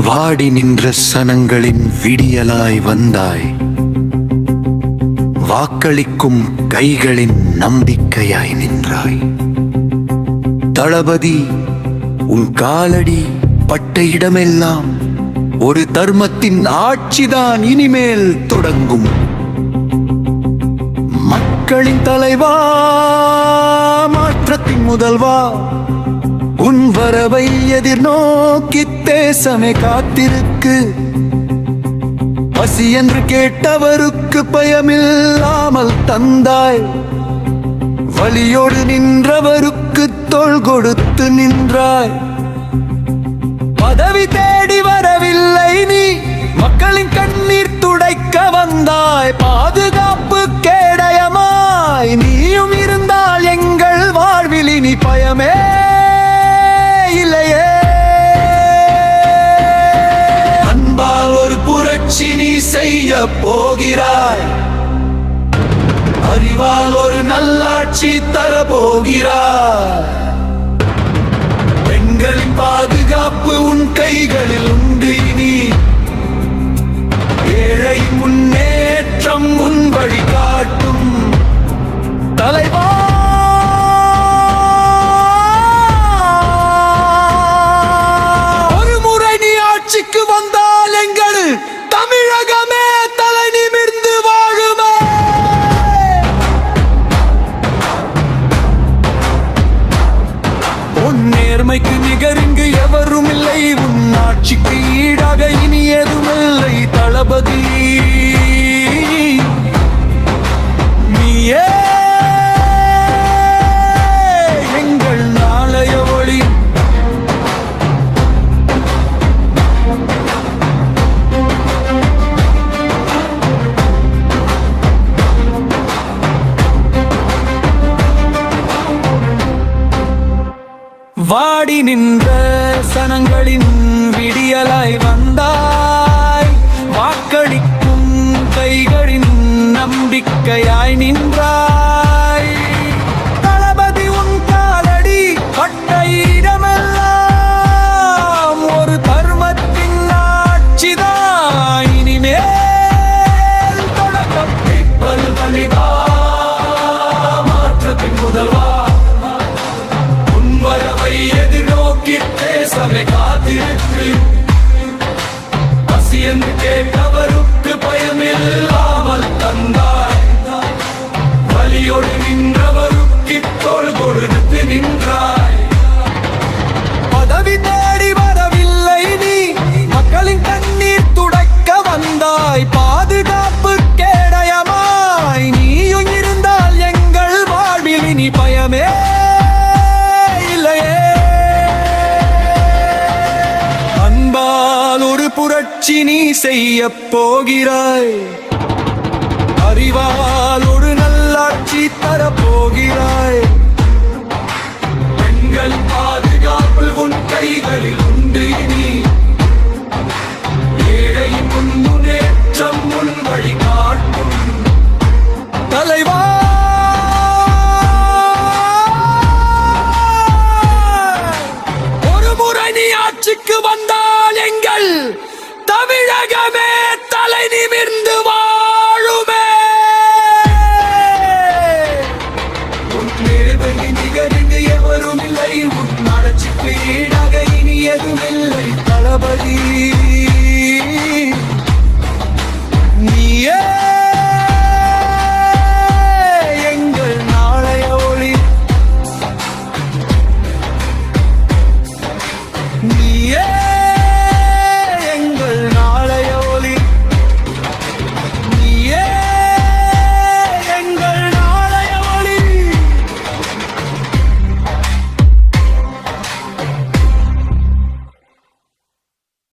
வாடி நின்ற சனங்களின் விடியலாய் வந்தாய், வாக்களிக்கும் கைகளின் நம்பிக்கையாய் நின்றாய். தளபதி, உன் காலடி பட்ட இடமெல்லாம் ஒரு தர்மத்தின் ஆட்சிதான் இனிமேல் தொடங்கும். மக்களின் தலைவா, மாற்றத்தின் முதல்வா, உன் வரவை எதிர்நோக்கி தேசமே காத்திருக்கு. பசி என்று கேட்டவருக்கு பயமில்லாமல் தந்தாய், வலியோடு நின்றவருக்கு தோள் கொடுத்து நின்றாய். பதவி தேடி வரவில்லை நீ, மக்களின் கண்ணீர் துடைக்க வந்தாய். பாதுகாப்பு கேடயமாய் நீயும் இருந்தால் எங்கள் வாழ்வில் இனி பயமே இல்லையே. அன்பால் ஒரு புரட்சி நீ செய்ய போகிறாய், அறிவால் ஒரு நல்லாட்சி தர போகிறாய். பெண்களின் பாதுகாப்பு உன் கைகளில் உண்டு இனி, ஏழை முன்னேற்றம் உன் வழிகாட்டும். தலைவா, ஒரு முறை நீ ஆட்சிக்கு வந்தால் எங்கள் தமிழகமே தலை நிமிர்ந்து வாழுமே. உன் நேர்மைக்கு நிகரிங்கு எவரும் இல்லை, உன் ஆட்சிக்கு ஈடாக இனி எதுவுமில்லை. தளபதி, நீயே எங்கள் நாளைய ஒளி. வாடி நின்ற சனங்களின் விடியலாய் வந்தாய், வாக்களிக்கும் கைகளின் நம்பிக்கையாய் நின்றாய். தளபதி, உன் காலடி பட்ட இடமெல்லாம் ஒரு தர்மத்தின் ஆட்சிதான் இனிமேல் தொடக்கம். வலிவா, மாற்றத்தின் முதல்வா, வரவை எதிர்நோக்கி தேசமே காத்திருக்கு. பசி என்று கேட்டவருக்கு பயமில்லாமல் தந்தாய், வலியோடு நின்றவருக்கு தோள் கொடுத்து நின்றாய். பதவி தேடி வரவில்லை நீ, மக்களின் கண்ணீர் துடைக்க வந்தாய். பாதுகாப்பு கேடயமாய் நீயும் இருந்தால் எங்கள் வாழ்வில் இனி பயமே. அன்பால் ஒரு புரட்சி நீ செய்ய போகிறாய், அறிவால் ஒரு நல்லாட்சி தர போகிறாய். பெண்கள் பாதுகாப்பு உன் கைகளில் உண்டு இனி, ஏழையின் முன் முன்னேற்றம் உன் வழிகாட்டும். தலைவா, ஆட்சிக்கு வந்தால் எங்கள் தமிழகமே தலை நிமிர்ந்து வாழுமே. உன் நேர்மைக்கு நிகரிங்கு எவரும் இல்லை, உன் ஆட்சிக்கு ஈடாக இனி எதுவுமில்லை. தளபதி, நீயே